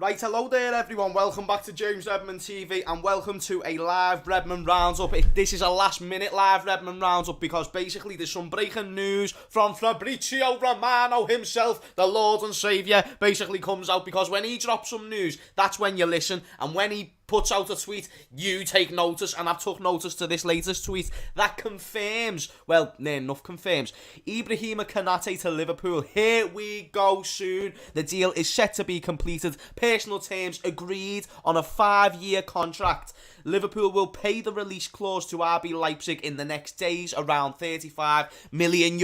Right, hello there everyone, welcome back to James Redmond TV and welcome to a live Redmond Roundup. This is a last minute live Redmond Roundup because basically there's some breaking news from Fabrizio Romano himself, the Lord and Saviour, basically comes out because when he drops some news, that's when you listen, and when he puts out a tweet, you take notice, and I've took notice to this latest tweet that confirms, well, near enough confirms, Ibrahima Konate to Liverpool. Here we go soon. The deal is set to be completed. Personal terms agreed on a 5-year contract. Liverpool will pay the release clause to RB Leipzig in the next days, around €35 million.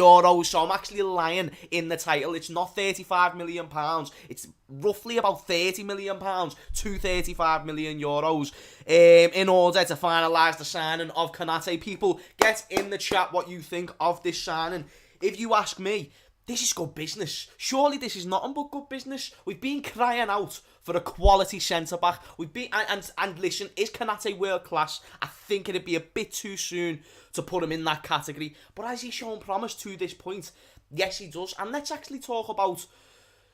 So I'm actually lying in the title. It's not £35 million. It's roughly about £30 million to €35 million in order to finalise the signing of Konate. People, get in the chat what you think of this signing. If you ask me, this is good business. Surely this is nothing but good business. We've been crying out for a quality centre-back. We've been, and listen, is Konate world class? I think it'd be a bit too soon to put him in that category. But has he shown promise to this point? Yes, he does. And let's actually talk about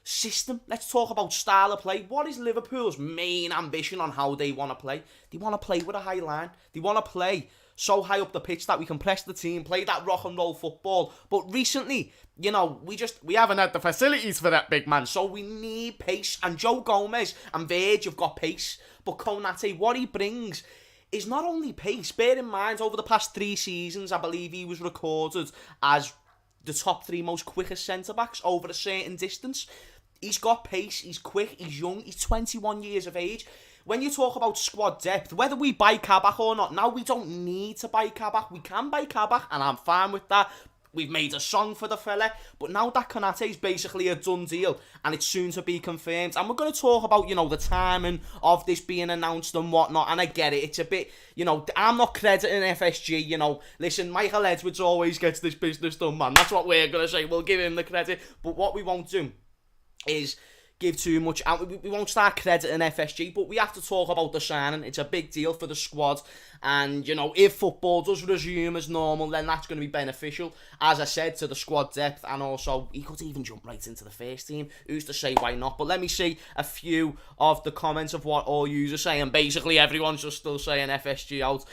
system. Let's talk about style of play. What is Liverpool's main ambition on how they want to play? They want to play with a high line. They want to play so high up the pitch that we can press the team, play that rock and roll football. But recently, you know, we haven't had the facilities for that, big man. So we need pace. And Joe Gomez and Verge have got pace. But Konate, what he brings is not only pace. Bear in mind, over the past 3 seasons, I believe he was recorded as the top 3 most quickest centre-backs over a certain distance. He's got pace, he's quick, he's young, he's 21 years of age. When you talk about squad depth, whether we buy Kabak or not, now we don't need to buy Kabak. We can buy Kabak, and I'm fine with that. We've made a song for the fella, but now that Konate is basically a done deal, and it's soon to be confirmed. And we're going to talk about, you know, the timing of this being announced and whatnot, and I get it. It's a bit, you know, I'm not crediting FSG, you know. Listen, Michael Edwards always gets this business done, man. That's what we're going to say. We'll give him the credit, but what we won't do is give too much out. We won't start crediting FSG, but we have to talk about the signing. It's a big deal for the squad, and you know, if football does resume as normal, then that's going to be beneficial, as I said, to the squad depth, and also he could even jump right into the first team. Who's to say why not? But let me see a few of the comments of what all users say, and basically everyone's just still saying FSG out.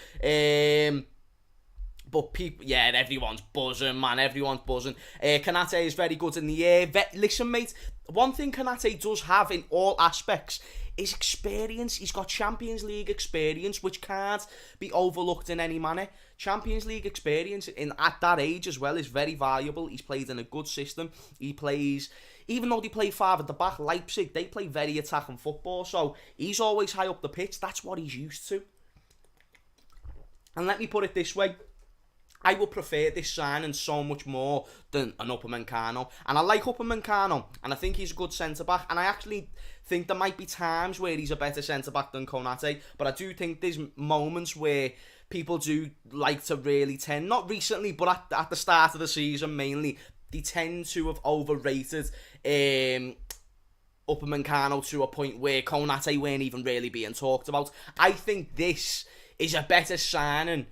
But people, yeah, everyone's buzzing, man. Everyone's buzzing. Konate is very good in the air. Listen, mate, one thing Konate does have in all aspects is experience. He's got Champions League experience, which can't be overlooked in any manner. Champions League experience at that age as well is very valuable. He's played in a good system. He plays, even though they play 5 at the back, Leipzig, they play very attacking football. So he's always high up the pitch. That's what he's used to. And let me put it this way. I would prefer this signing so much more than an Upamecano. And I like Upamecano, and I think he's a good centre-back. And I actually think there might be times where he's a better centre-back than Konate. But I do think there's moments where people do like to really tend, not recently, but at the start of the season mainly, they tend to have overrated Upamecano to a point where Konate weren't even really being talked about. I think this is a better signing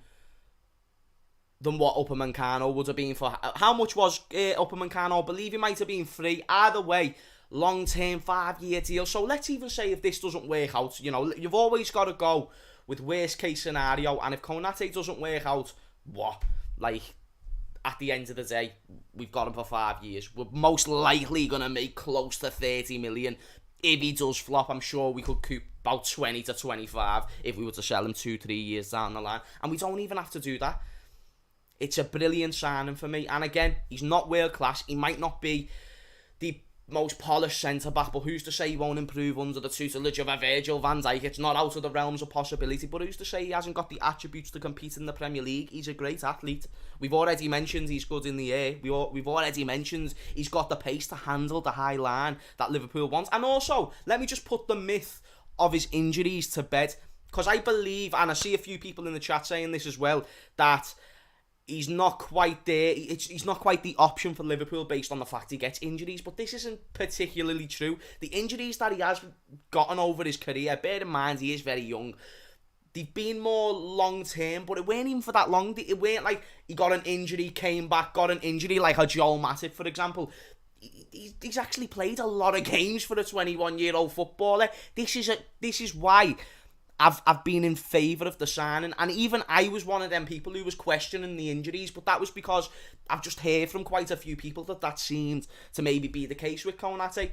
than what Upamecano would have been for. How much was Upamecano? I believe he might have been free. Either way, long-term 5-year deal. So let's even say if this doesn't work out, you know, you've always got to go with worst-case scenario. And if Konate doesn't work out, what? Like, at the end of the day, we've got him for 5 years. We're most likely going to make close to 30 million. If he does flop, I'm sure we could coop about 20 to 25 if we were to sell him 2-3 years down the line. And we don't even have to do that. It's a brilliant signing for me. And again, he's not world class. He might not be the most polished centre-back, but who's to say he won't improve under the tutelage of a Virgil van Dijk? It's not out of the realms of possibility, but who's to say he hasn't got the attributes to compete in the Premier League? He's a great athlete. We've already mentioned he's good in the air. We've already mentioned he's got the pace to handle the high line that Liverpool wants. And also, let me just put the myth of his injuries to bed, because I believe, and I see a few people in the chat saying this as well, that he's not quite there. He's not quite the option for Liverpool based on the fact he gets injuries. But this isn't particularly true. The injuries that he has gotten over his career, bear in mind he is very young, they've been more long-term, but it weren't even for that long. It weren't like he got an injury, came back, got an injury, like a Joel Matip, for example. he's actually played a lot of games for a 21-year-old footballer. This is why I've been in favour of the signing, and even I was one of them people who was questioning the injuries, but that was because I've just heard from quite a few people that seemed to maybe be the case with Konate.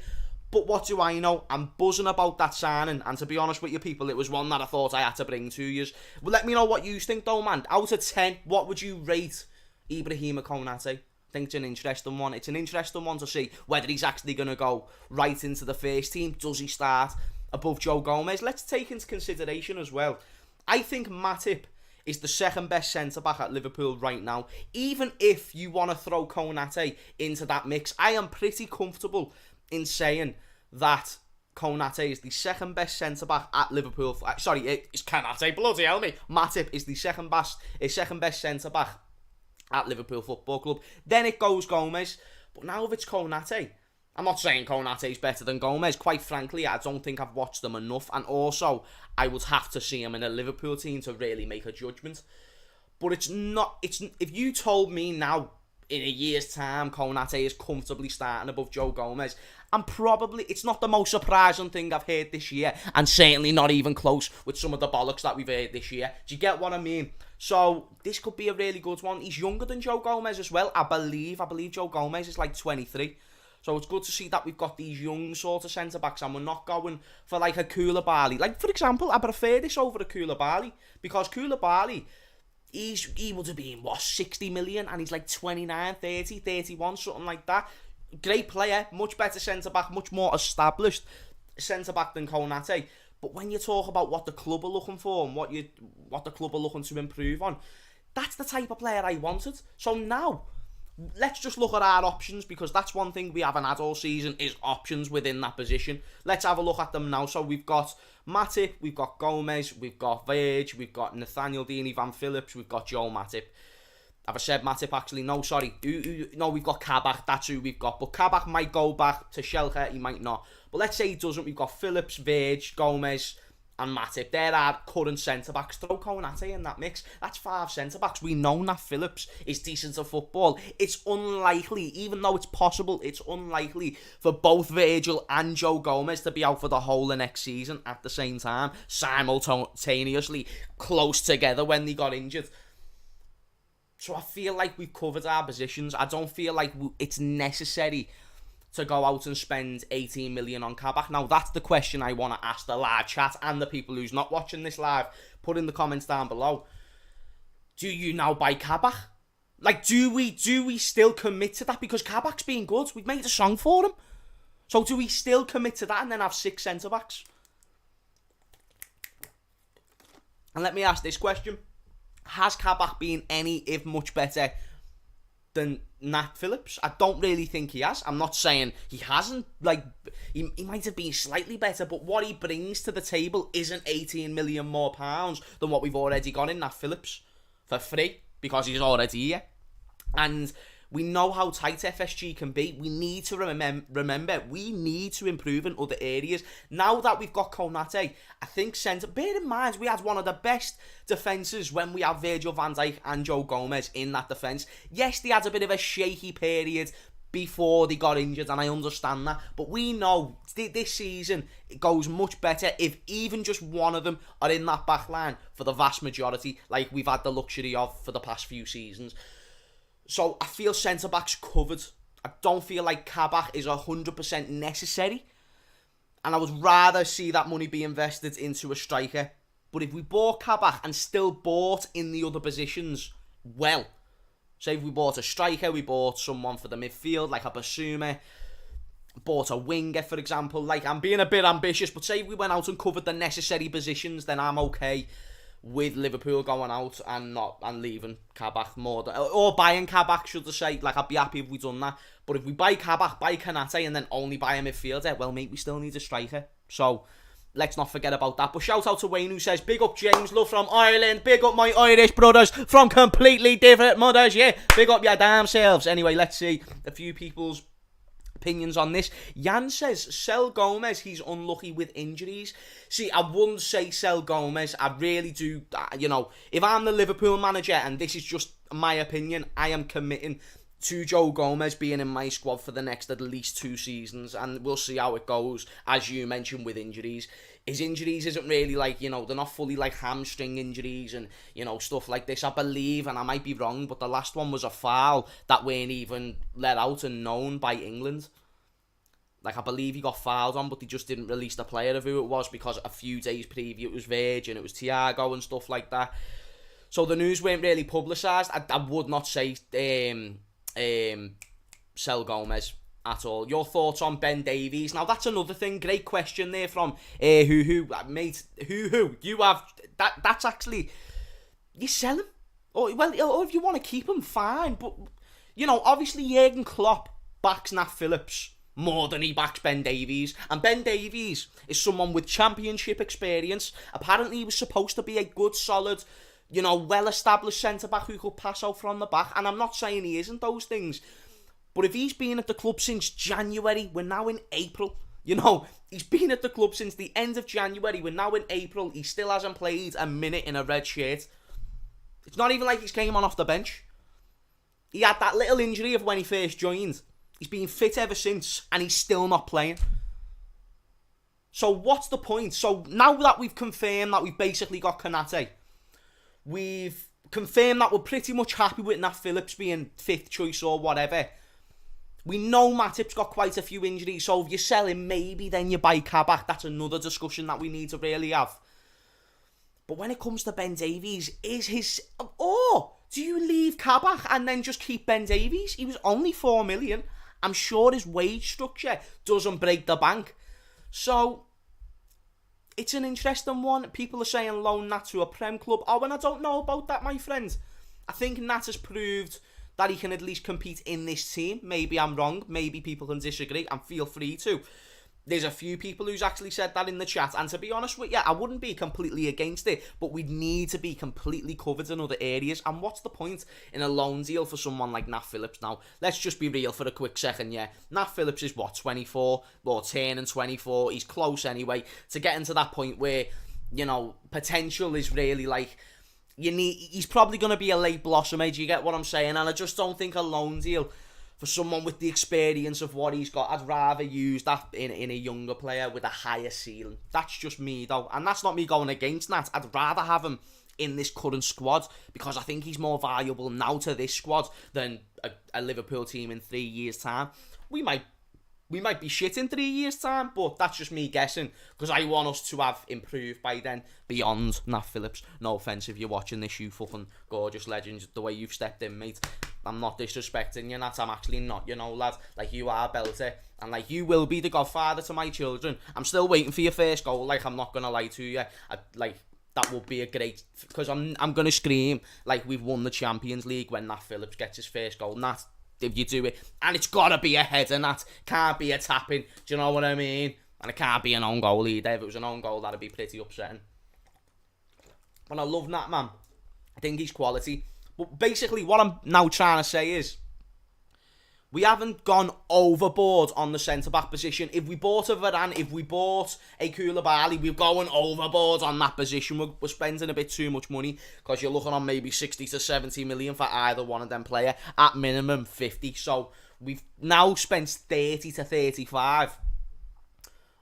But what do I know? I'm buzzing about that signing, and to be honest with you people, it was one that I thought I had to bring to you. Well, let me know what you think though, man. Out of 10, what would you rate Ibrahima Konate? I think it's an interesting one. It's an interesting one to see whether he's actually going to go right into the first team. Does he start above Joe Gomez? Let's take into consideration as well, I think Matip is the second best centre-back at Liverpool right now. Even if you want to throw Konate into that mix, I am pretty comfortable in saying that Konate is the second best centre-back at Liverpool. Sorry, it's Konate, bloody hell me. Matip is the second best centre-back at Liverpool Football Club. Then it goes Gomez. But now if it's Konate, I'm not saying Konate is better than Gomez. Quite frankly, I don't think I've watched them enough. And also, I would have to see him in a Liverpool team to really make a judgment. But it's not... If you told me now, in a year's time, Konate is comfortably starting above Joe Gomez, and probably it's not the most surprising thing I've heard this year, and certainly not even close with some of the bollocks that we've heard this year. Do you get what I mean? So this could be a really good one. He's younger than Joe Gomez as well, I believe Joe Gomez is like 23. So it's good to see that we've got these young sort of centre-backs, and we're not going for like a Koulibaly. Like, for example, I prefer this over a Koulibaly, because Koulibaly, he would have been, 60 million, and he's like 29, 30, 31, something like that. Great player, much better centre-back, much more established centre-back than Konate. But when you talk about what the club are looking for and what the club are looking to improve on, that's the type of player I wanted. So now, let's just look at our options, because that's one thing we haven't had all season, is options within that position. Let's have a look at them now. So we've got Matip, we've got Gomez, we've got Verge, we've got Nathaniel Deeney Van Phillips, we've got Joe Matip. Have I said Matip actually? No, sorry. No, we've got Kabak, that's who we've got. But Kabak might go back to Schalke, he might not. But let's say he doesn't. We've got Phillips, Verge, Gomez and Matip. They're our current centre-backs. Throw Konate in that mix. That's 5 centre-backs. We know Nat Phillips is decent at football. It's unlikely, even though it's possible, it's unlikely for both Virgil and Joe Gomez to be out for the whole of next season at the same time, simultaneously, close together when they got injured. So I feel like we've covered our positions. I don't feel like it's necessary to go out and spend 18 million on Kabak. Now, that's the question I want to ask the live chat and the people who's not watching this live. Put in the comments down below. Do you now buy Kabak? Like, do we still commit to that? Because Kabak's been good. We've made a song for him. So do we still commit to that and then have 6 centre-backs? And let me ask this question. Has Kabak been any, if much better than Nat Phillips? I don't really think he has. I'm not saying he hasn't. Like, he might have been slightly better, but what he brings to the table isn't 18 million more pounds than what we've already got in Nat Phillips for free, because he's already here. And we know how tight FSG can be. We need to remember, we need to improve in other areas. Now that we've got Konate, I think bear in mind, we had one of the best defences when we had Virgil van Dijk and Joe Gomez in that defence. Yes, they had a bit of a shaky period before they got injured, and I understand that. But we know this season it goes much better if even just one of them are in that back line for the vast majority, like we've had the luxury of for the past few seasons. So I feel centre-back's covered. I don't feel like Kabak is 100% necessary. And I would rather see that money be invested into a striker. But if we bought Kabak and still bought in the other positions, well, say if we bought a striker, we bought someone for the midfield, like a Basuma, bought a winger, for example. Like, I'm being a bit ambitious, but say if we went out and covered the necessary positions, then I'm okay with Liverpool going out and leaving Kabak or buying Kabak, should I say. Like, I'd be happy if we done that. But if we buy Kabak, buy Konate, and then only buy a midfielder, well, mate, we still need a striker. So let's not forget about that. But shout out to Wayne, who says, big up James, love from Ireland, big up my Irish brothers from completely different mothers, yeah, big up your damn selves. Anyway, let's see a few people's opinions on this. Jan says, sell Gomez, he's unlucky with injuries. See, I wouldn't say sell Gomez. I really do, if I'm the Liverpool manager, and this is just my opinion, I am committing to Joe Gomez being in my squad for the next at least 2 seasons, and we'll see how it goes, as you mentioned, with injuries. His injuries isn't really like, they're not fully like hamstring injuries and, stuff like this, I believe, and I might be wrong, but the last one was a foul that weren't even let out and known by England. Like, I believe he got fouled on, but they just didn't release the player of who it was, because a few days preview it was Virgin, it was Thiago and stuff like that. So the news weren't really publicised. I would not say sell Gomez at all. Your thoughts on Ben Davies? Now, that's another thing. Great question there from mate. You have that's actually, you sell him, or if you want to keep him, fine. But obviously Jurgen Klopp backs Nat Phillips more than he backs Ben Davies, and Ben Davies is someone with championship experience. Apparently, he was supposed to be a good, solid, well-established centre-back who could pass out from the back, and I'm not saying he isn't those things, but if he's been at the club since January, we're now in April, he's been at the club since the end of January, we're now in April, he still hasn't played a minute in a red shirt. It's not even like he's came on off the bench. He had that little injury of when he first joined. He's been fit ever since, and he's still not playing. So what's the point? So now that we've confirmed that we've basically got Konate, we've confirmed that we're pretty much happy with Nat Phillips being 5th choice or whatever. We know Matip's got quite a few injuries, so if you sell him, maybe then you buy Kabak. That's another discussion that we need to really have. But when it comes to Ben Davies, do you leave Kabak and then just keep Ben Davies? He was only 4 million. I'm sure his wage structure doesn't break the bank. So, it's an interesting one. People are saying loan Nat to a Prem club. Oh, and I don't know about that, my friend. I think Nat has proved that he can at least compete in this team. Maybe I'm wrong. Maybe people can disagree, and feel free to. There's a few people who's actually said that in the chat, and to be honest with you, I wouldn't be completely against it, but we'd need to be completely covered in other areas. And what's the point in a loan deal for someone like Nat Phillips now? Let's just be real for a quick second, yeah. Nat Phillips is 24, or 10 and 24, he's close anyway, to getting to that point where, potential is really like, he's probably going to be a late blossomer, do you get what I'm saying? And I just don't think a loan deal for someone with the experience of what he's got, I'd rather use that in a younger player with a higher ceiling. That's just me, though. And that's not me going against Nat. I'd rather have him in this current squad, because I think he's more valuable now to this squad than a Liverpool team in 3 years' time. We might be shit in 3 years' time, but that's just me guessing, because I want us to have improved by then beyond Nat Phillips. No offence if you're watching this, you fucking gorgeous legends, the way you've stepped in, mate. I'm not disrespecting you, Nat. I'm actually not, lad. Like, you are belter, and like, you will be the godfather to my children. I'm still waiting for your first goal. Like, I'm not gonna lie to you. That would be a great, because I'm gonna scream like we've won the Champions League when Nat Phillips gets his first goal. Nat, if you do it, and it's gotta be a header, Nat. Can't be a tapping. Do you know what I mean? And it can't be an own goal either. If it was an own goal, that'd be pretty upsetting. But I love Nat, man. I think he's quality. But basically, what I'm now trying to say is, we haven't gone overboard on the centre-back position. If we bought a Varane, if we bought a Koulibaly, we're going overboard on that position. We're spending a bit too much money, because you're looking on maybe 60 to 70 million for either one of them player. At minimum, 50. So we've now spent 30 to 35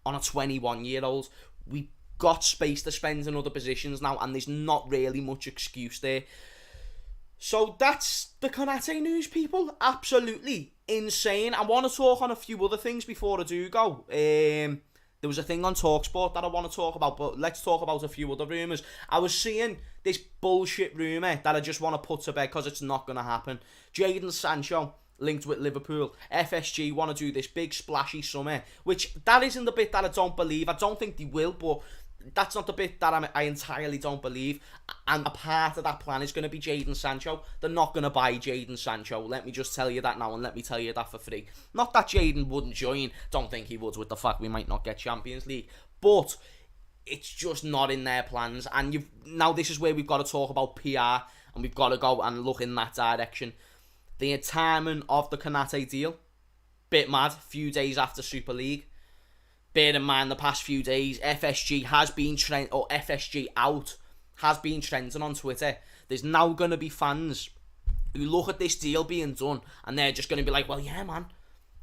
on a 21-year-old. We've got space to spend in other positions now, and there's not really much excuse there. So that's the Konate news, people. Absolutely insane. I want to talk on a few other things before I do go. There was a thing on TalkSport that I want to talk about, but let's talk about a few other rumours. I was seeing this bullshit rumour that I just want to put to bed because it's not going to happen. Jadon Sancho linked with Liverpool. FSG want to do this big splashy summer, which that isn't the bit that I don't believe. I don't think they will, but that's not the bit that I entirely don't believe. And a part of that plan is going to be Jadon Sancho. They're not going to buy Jadon Sancho. Let me just tell you that now, and let me tell you that for free. Not that Jadon wouldn't join. Don't think he would, with the fact we might not get Champions League. But it's just not in their plans. And now this is where we've got to talk about PR, and we've got to go and look in that direction. The timing of the Konate deal, bit mad, few days after Super League. Bear in mind, the past few days, FSG has been FSG out has been trending on Twitter. There's now going to be fans who look at this deal being done and they're just going to be like, well, yeah, man,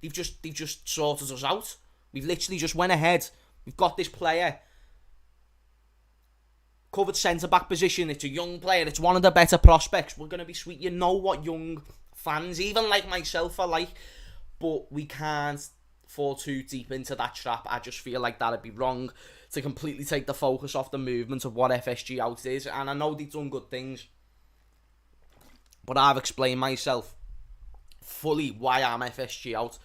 they've just sorted us out. We've literally just went ahead. We've got this player. Covered centre-back position. It's a young player. It's one of the better prospects. We're going to be sweet. You know what young fans, even like myself, are like. But we can't fall too deep into that trap. I just feel like that'd be wrong to completely take the focus off the movement of what FSG out is. And I know they've done good things. But I've explained myself fully why I'm FSG out.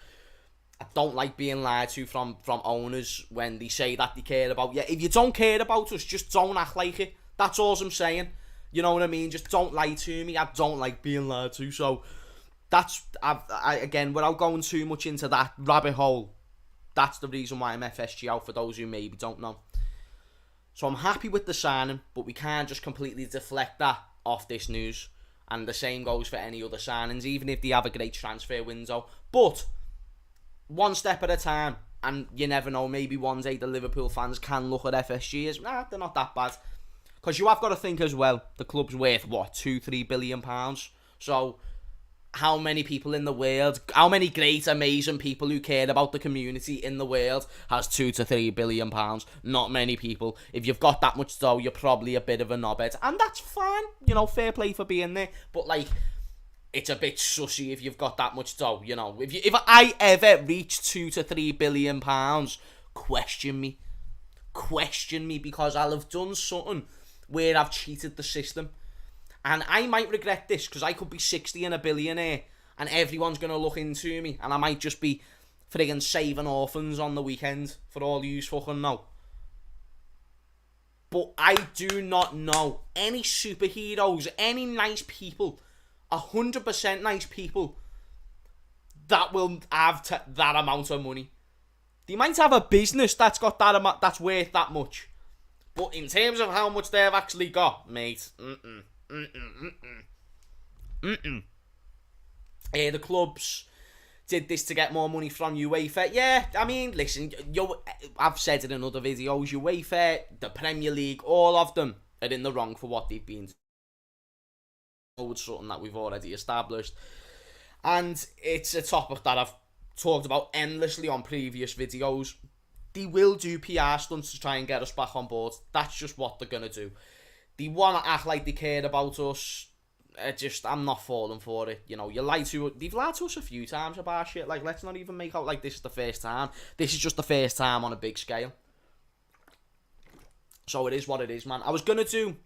I don't like being lied to from owners when they say that they care about you. If you don't care about us, just don't act like it. That's all I'm saying. You know what I mean? Just don't lie to me. I don't like being lied to. So that's, again, without going too much into that rabbit hole, that's the reason why I'm FSG out, for those who maybe don't know. So I'm happy with the signing, but we can't just completely deflect that off this news. And the same goes for any other signings, even if they have a great transfer window. But one step at a time, and you never know, maybe one day the Liverpool fans can look at FSG as, they're not that bad. Because you have got to think as well, the club's worth, what, £2-3 billion? So how many people in the world, how many great, amazing people who care about the community in the world has £2-3 billion? Not many people. If you've got that much dough, you're probably a bit of a knobhead. And that's fine, you know, fair play for being there. But, like, it's a bit sussy if you've got that much dough, you know. If I ever reach £2-3 billion, question me. Question me, because I'll have done something where I've cheated the system. And I might regret this, because I could be 60 and a billionaire and everyone's going to look into me, and I might just be friggin' saving orphans on the weekend, for all you fucking know. But I do not know any superheroes, any nice people, 100% nice people, that will have that amount of money. They might have a business that's got that amount, that's worth that much. But in terms of how much they've actually got, mate, the clubs did this to get more money from UEFA. Yeah, I mean, listen, I've said it in other videos, UEFA, the Premier League, all of them are in the wrong for what they've been. It's something that we've already established. And it's a topic that I've talked about endlessly on previous videos. They will do PR stunts to try and get us back on board. That's just what they're going to do. They want to act like they care about us. I'm not falling for it. You know, they've lied to us a few times about shit. Like, let's not even make out like this is the first time. This is just the first time on a big scale. So it is what it is, man. I was going to do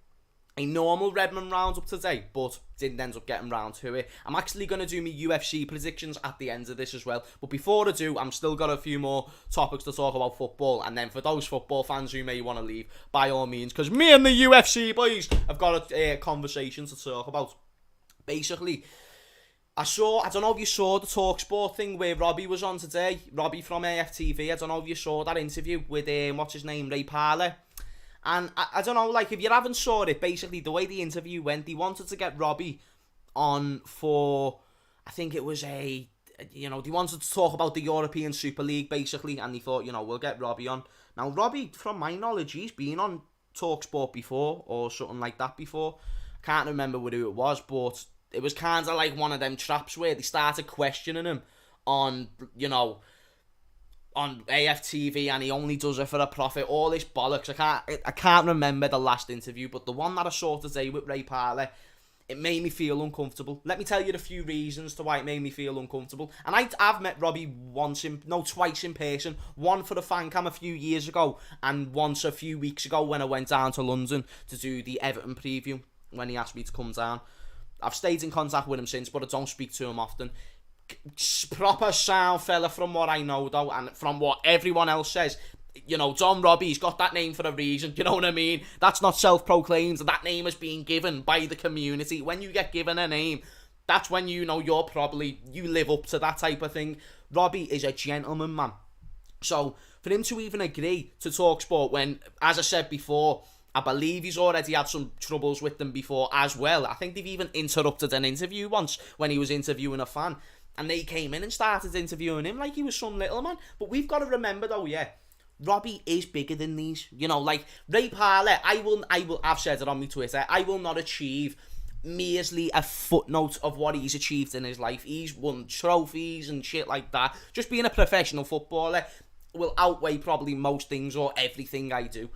a normal Redmond roundup today, but didn't end up getting round to it. I'm actually going to do my UFC predictions at the end of this as well. But before I do, I'm still got a few more topics to talk about football. And then for those football fans who may want to leave, by all means, because me and the UFC boys have got a conversation to talk about. Basically, I don't know if you saw the TalkSport thing where Robbie was on today. Robbie from AFTV. I don't know if you saw that interview with, what's his name, Ray Parler. And I don't know, like, if you haven't saw it, basically, the way the interview went, they wanted to get Robbie on for, I think it was they wanted to talk about the European Super League, basically, and they thought, we'll get Robbie on. Now, Robbie, from my knowledge, he's been on TalkSport before, or something like that before. I can't remember who it was, but it was kind of like one of them traps where they started questioning him on, on AFTV, and he only does it for a profit. All this bollocks. I can't remember the last interview, but the one that I saw today with Ray Parler, it made me feel uncomfortable. Let me tell you the few reasons to why it made me feel uncomfortable. And I've met Robbie twice in person. One for the fan cam a few years ago, and once a few weeks ago when I went down to London to do the Everton preview, when he asked me to come down. I've stayed in contact with him since, but I don't speak to him often. Proper sound fella from what I know, though, and from what everyone else says. Don Robbie's got that name for a reason, you know what I mean? That's not self-proclaimed. That name has been given by the community. When you get given a name, that's when you live up to that type of thing. Robbie is a gentleman, man. So, for him to even agree to TalkSport when, as I said before, I believe he's already had some troubles with them before as well. I think they've even interrupted an interview once when he was interviewing a fan. And they came in and started interviewing him like he was some little man. But we've got to remember, though, Robbie is bigger than these. Like Ray Parler, I've said it on my Twitter, I will not achieve measly a footnote of what he's achieved in his life. He's won trophies and shit like that. Just being a professional footballer will outweigh probably most things or everything I do.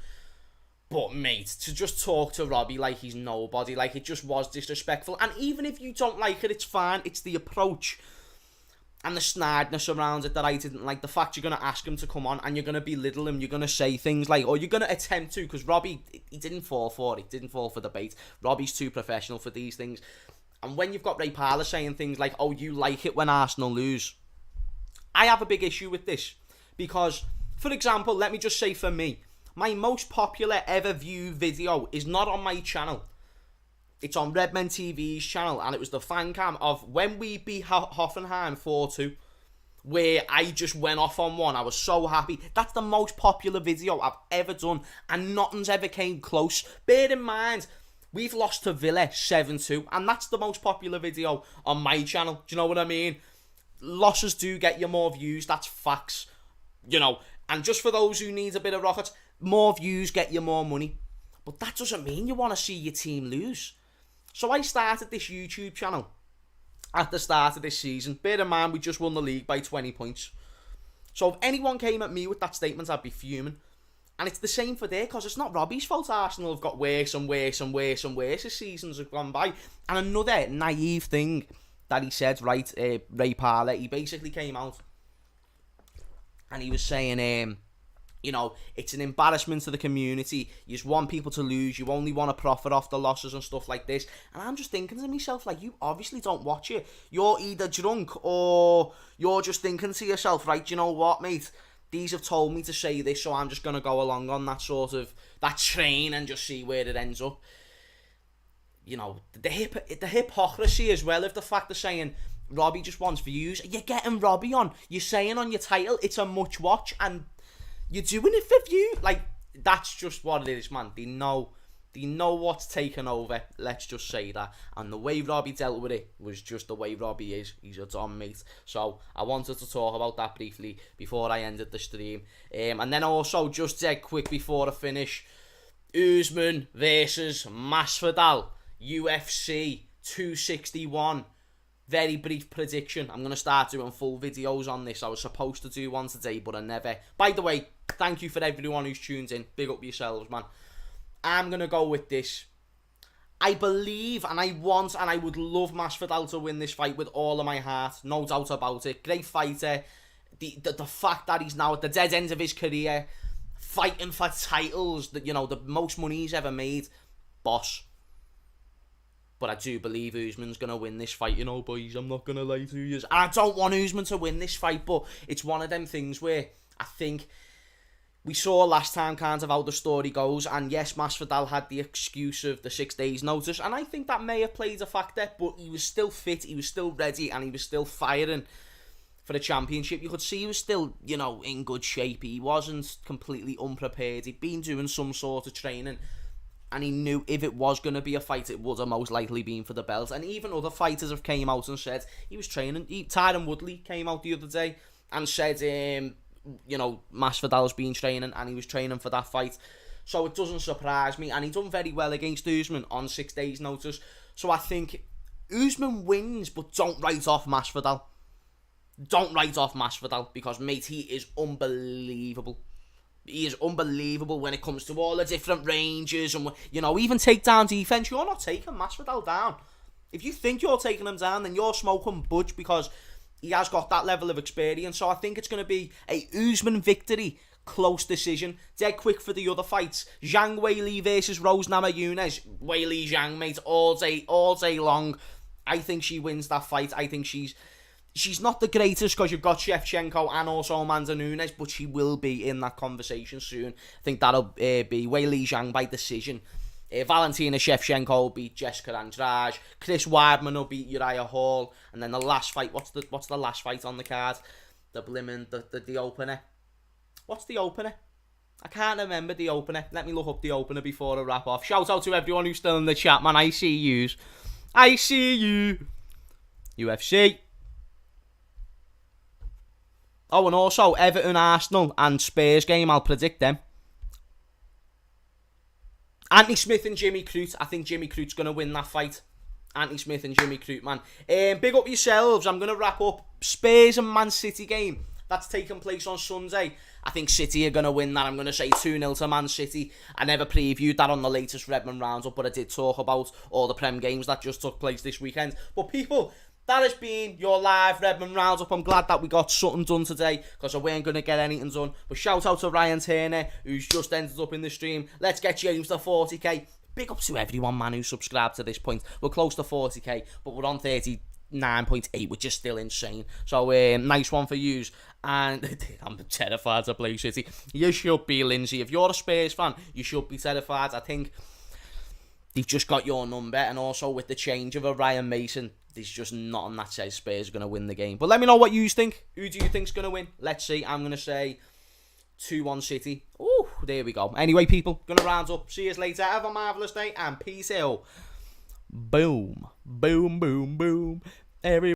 But mate, to just talk to Robbie like he's nobody, like it just was disrespectful. And even if you don't like it, it's fine. It's the approach and the snidness around it that I didn't like. The fact you're going to ask him to come on and you're going to belittle him, you're going to say things like, or you're going to attempt to, because Robbie, he didn't fall for it, didn't fall for the bait. Robbie's too professional for these things. And when you've got Ray Parlour saying things like, oh, you like it when Arsenal lose, I have a big issue with this. Because, for example, let me just say for me, my most popular ever viewed video is not on my channel. It's on Redmond TV's channel, and it was the fan cam of when we beat Hoffenheim 4-2, where I just went off on one. I was so happy. That's the most popular video I've ever done, and nothing's ever came close. Bear in mind, we've lost to Villa 7-2, and that's the most popular video on my channel. Do you know what I mean? Losses do get you more views, that's facts. You know, and just for those who need a bit of rocket, more views get you more money. But that doesn't mean you want to see your team lose. So I started this YouTube channel at the start of this season. Bear in mind, we just won the league by 20 points. So if anyone came at me with that statement, I'd be fuming. And it's the same for there, because it's not Robbie's fault Arsenal have got worse and worse and worse and worse as seasons have gone by. And another naive thing that he said, right, Ray Parlour, he basically came out and he was saying, you know, it's an embarrassment to the community. You just want people to lose. You only want to profit off the losses and stuff like this. And I'm just thinking to myself, like, you obviously don't watch it. You're either drunk or you're just thinking to yourself, right, you know what, mate? These have told me to say this, so I'm just going to go along on that sort of, that train and just see where it ends up. You know, the hypocrisy as well of the fact of saying Robbie just wants views. You're getting Robbie on. You're saying on your title, it's a much watch, and you're doing it for view. Like, that's just what it is, man. They know what's taken over. Let's just say that. And the way Robbie dealt with it was just the way Robbie is. He's a dumb mate. So I wanted to talk about that briefly before I ended the stream. And then also, just dead quick before I finish, Usman versus Masvidal, UFC 261. Very brief prediction. I'm going to start doing full videos on this. I was supposed to do one today, but I never. By the way, thank you for everyone who's tuned in. Big up yourselves, man. I'm going to go with this. I believe, and I want, and I would love Masvidal to win this fight with all of my heart. No doubt about it. Great fighter. The fact that he's now at the dead end of his career, fighting for titles, that, you know, the most money he's ever made. Boss. But I do believe Usman's going to win this fight, you know, boys. I'm not going to lie to you. And I don't want Usman to win this fight, but it's one of them things where I think we saw last time kind of how the story goes. And yes, Masvidal had the excuse of the 6 days notice, and I think that may have played a factor, but he was still fit, he was still ready, and he was still firing for the championship. You could see he was still, you know, in good shape. He wasn't completely unprepared. He'd been doing some sort of training, and he knew if it was going to be a fight, it would have most likely been for the belt. And even other fighters have came out and said he was training. Tyron Woodley came out the other day and said, you know, Masvidal's been training and he was training for that fight. So it doesn't surprise me. And he done very well against Usman on 6 days notice. So I think Usman wins, but don't write off Masvidal. Don't write off Masvidal, because, mate, he is unbelievable. He is unbelievable when it comes to all the different ranges and, you know, even takedown defense. You're not taking Masvidal down. If you think you're taking him down, then you're smoking budge, because he has got that level of experience. So I think it's going to be a Usman victory, close decision. Dead quick for the other fights. Zhang Weili versus Rose Namajunas. Weili Zhang, mate, all day long. I think she wins that fight. I think she's not the greatest, because you've got Shevchenko and also Amanda Nunes, but she will be in that conversation soon. I think that'll be Weili Zhang by decision. Valentina Shevchenko will beat Jessica Andrade. Chris Weidman will beat Uriah Hall. And then the last fight, what's the last fight on the card? The opener. What's the opener? I can't remember the opener. Let me look up the opener before I wrap off. Shout out to everyone who's still in the chat, man. I see yous. I see you. UFC. Oh, and also Everton, Arsenal and Spurs game, I'll predict them. Anthony Smith and Jimmy Crute. I think Jimmy Crute's going to win that fight. Anthony Smith and Jimmy Crute, big up yourselves. I'm going to wrap up Spurs and Man City game. That's taking place on Sunday. I think City are going to win that. I'm going to say 2-0 to Man City. I never previewed that on the latest Redmond Roundup, but I did talk about all the Prem games that just took place this weekend. But people, that has been your live Redmond Roundup. I'm glad that we got something done today, because I weren't going to get anything done. But shout out to Ryan Turner, who's just ended up in the stream. Let's get James to 40k. Big up to everyone, man, who subscribed to this point. We're close to 40k, but we're on 39.8, which is still insane. So, nice one for yous. And I'm terrified to play City. You should be, Lindsay. If you're a Spurs fan, you should be terrified. I think they've just got your number. And also with the change of a Ryan Mason, there's just nothing that says Spurs are going to win the game. But let me know what you think. Who do you think's going to win? Let's see. I'm going to say 2-1 City. Oh, there we go. Anyway, people, going to round up. See you later. Have a marvellous day and peace out. Boom. Boom, boom, boom. Every